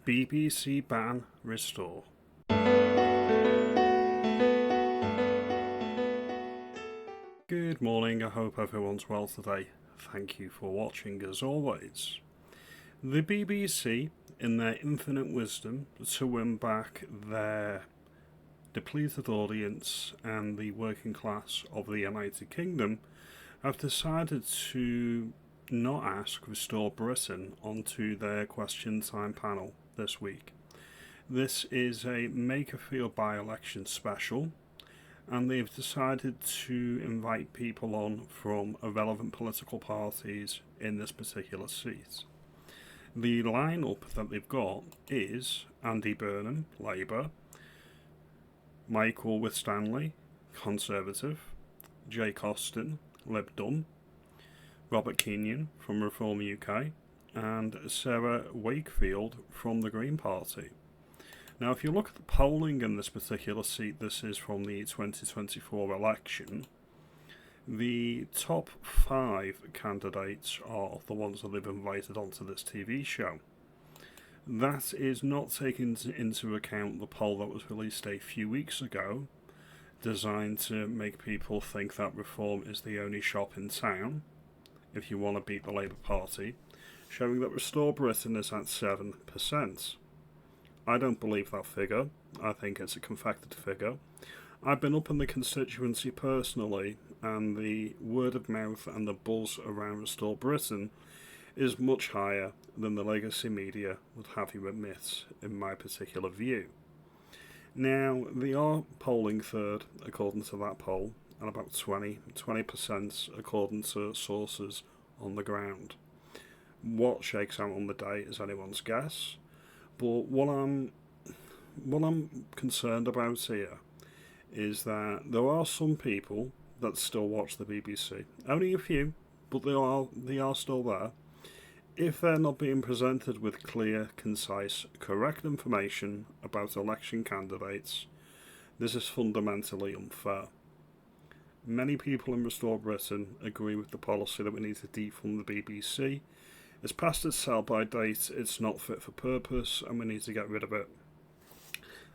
BBC ban restore. Good morning, I hope everyone's well today. Thank you for watching as always. The BBC, in their infinite wisdom to win back their depleted audience and the working class of the United Kingdom, have decided to not ask Restore Britain onto their question time panel this week. This is a Makerfield by-election special, and they've decided to invite people on from irrelevant political parties in this particular seat. The lineup that they've got is Andy Burnham, Labour, Michael Winstanley, Conservative, Jake Austin, Lib Dem, Robert Kenyon from Reform UK, and Sarah Wakefield from the Green Party. Now, if you look at the polling in this particular seat, this is from the 2024 election, the top 5 candidates are the ones that they've invited onto this TV show. That is not taking into account the poll that was released a few weeks ago, designed to make people think that Reform is the only shop in town, if you want to beat the Labour Party, showing that Restore Britain is at 7%. I don't believe that figure. I think it's a confected figure. I've been up in the constituency personally, and the word of mouth and the buzz around Restore Britain is much higher than the legacy media would have you admit, in my particular view. Now, they are polling third, according to that poll, and about 20% according to sources on the ground. What shakes out on the day is anyone's guess. But what I'm concerned about here is that there are some people that still watch the BBC. Only a few, but they are still there. If they're not being presented with clear, concise, correct information about election candidates, this is fundamentally unfair. Many people in Restore Britain agree with the policy that we need to defund the BBC. It's past its sell-by date, it's not fit for purpose, and we need to get rid of it.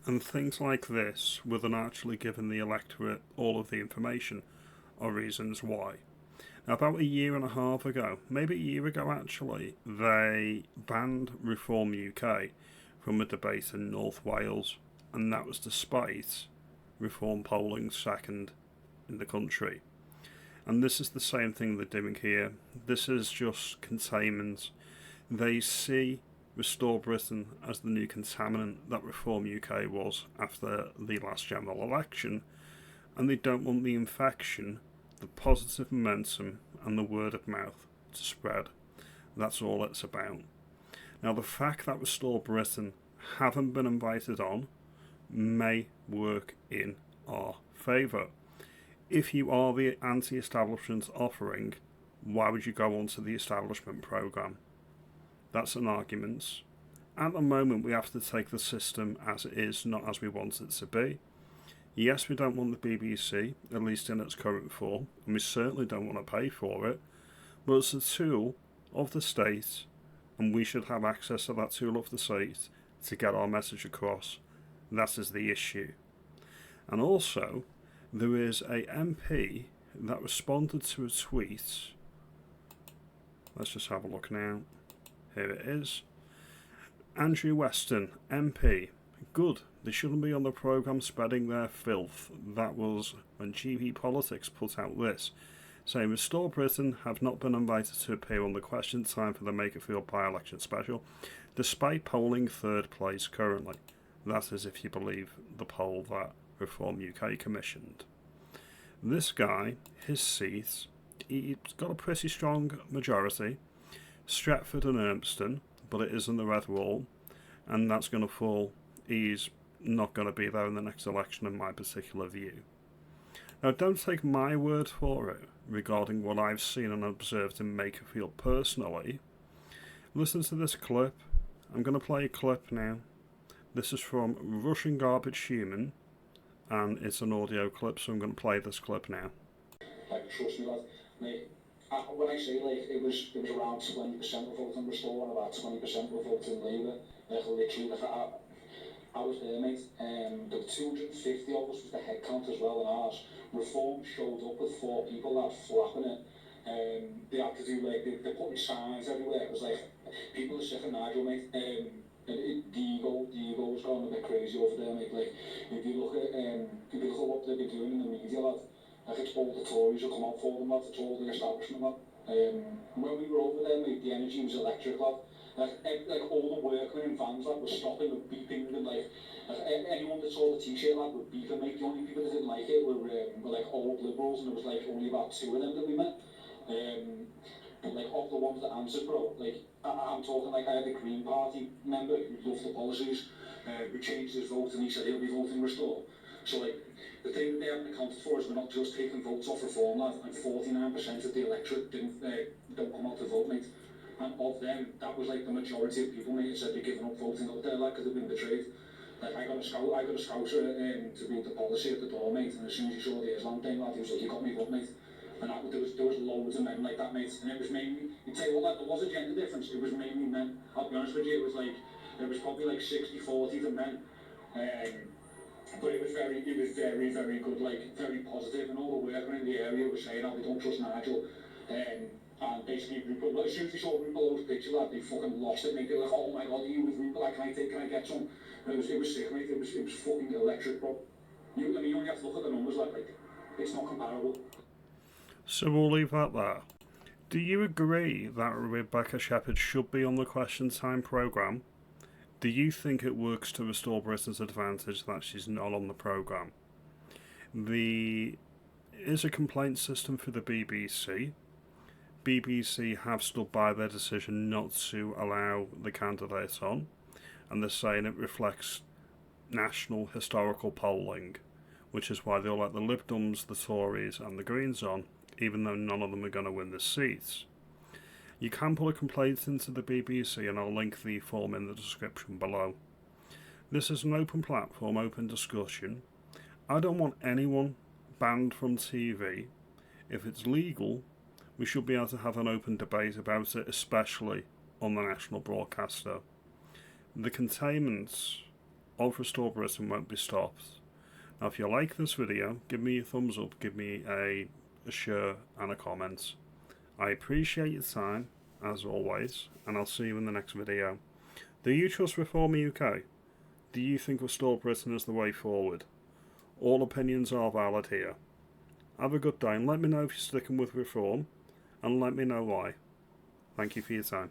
And things like this, without actually giving the electorate all of the information, are reasons why. Now, about a year and a half ago, maybe a year ago actually, they banned Reform UK from a debate in North Wales, and that was despite Reform polling second in the country. And this is the same thing they're doing here. This is just containment. They see Restore Britain as the new contaminant that Reform UK was after the last general election, and they don't want the infection, the positive momentum, and the word of mouth to spread. That's all it's about. Now, the fact that Restore Britain haven't been invited on may work in our favour. If you are the anti-establishment offering, why would you go on to the establishment programme? That's an argument. At the moment, we have to take the system as it is, not as we want it to be. Yes, we don't want the BBC, at least in its current form, and we certainly don't want to pay for it, but it's a tool of the state, and we should have access to that tool of the state to get our message across. That is the issue. And also, there is a MP that responded to a tweet. Let's just have a look now. Here it is. Andrew Weston, MP. Good. They shouldn't be on the programme spreading their filth. That was when GB Politics put out this, saying Restore Britain have not been invited to appear on the question time for the Makerfield by-election special, despite polling third place currently. That is if you believe the poll that Reform UK commissioned. This guy, his seat, he's got a pretty strong majority, Stretford and Urmston, but it is in the red wall, and that's going to fall. He's not going to be there in the next election in my particular view. Now, don't take my word for it regarding what I've seen and observed in Makerfield personally. Listen to this clip. I'm going to play a clip now. This is from Russian Garbage Human, and it's an audio clip, so I'm going to play this clip now. Like, trust me, lad, mate, when I say, like, it was around 20% were voting Restore and about 20% were voting Labour Like literally, like I was there, mate. The 250 of us was the head count as well in ours. Reform showed up with 4 people that flapping it. They had to do like they're putting signs everywhere. It was like people are sick of Nigel, mate. The ego was going a bit crazy over there, mate. Like if you look at what they've been doing in the media, lad, like it's all the Tories who come out for them, lad. It's all the establishment, lad. When we were over there, mate, the energy was electric, lad. Like all the workmen in vans, lad, were stopping and beeping and like anyone that saw the t-shirt, lad, would beep and mate. The only people that didn't like it were like old liberals, and there was like only about 2 of them that we met. But like of the ones that answered, bro, like I'm talking like I had a Green Party member who loved the policies, who changed his vote and he said he'll be voting Restore. So like the thing that they haven't accounted for is we're not just taking votes off Reform, lad, and 49% of the electorate don't come out to vote, mate. And of them, that was like the majority of people, mate, who said they're giving up voting up there, like, because they've been betrayed. Like I got a scouser to read the policy at the door, mate, and as soon as he saw the Islam thing, lad, he was like, you got me vote, mate. And there was loads of men like that, mate, and it was mainly, you'd say, well, there was a gender difference, it was mainly men. I'll be honest with you, it was probably like 60-40 for men. But it was very, very good, like, very positive, and all the workmen in the area were saying, oh, they don't trust Nigel. And basically, Rupert, as soon as they saw Rupert picture, lad, they fucking lost it, mate. They were like, oh my god, are you with Rupert? Like, can I get some? And it was sick, mate. It was fucking electric, bro. You only have to look at the numbers, like it's not comparable. So we'll leave that there. Do you agree that Rebecca Shepherd should be on the Question Time programme? Do you think it works to restore Britain's advantage that she's not on the programme? There is a complaint system for the BBC. BBC have stood by their decision not to allow the candidate on, and they're saying it reflects national historical polling, which is why they'll let the Lib Dems, the Tories and the Greens on, even though none of them are going to win the seats. You can put a complaint into the BBC, and I'll link the form in the description below. This is an open platform, open discussion. I don't want anyone banned from TV. If it's legal, we should be able to have an open debate about it, especially on the national broadcaster. The containment of Restore Britain won't be stopped. Now, if you like this video, give me a thumbs up, give me a share and a comment. I appreciate your time, as always, and I'll see you in the next video. Do you trust Reform UK? Do you think Restore Britain is the way forward? All opinions are valid here. Have a good day, and let me know if you're sticking with Reform, and let me know why. Thank you for your time.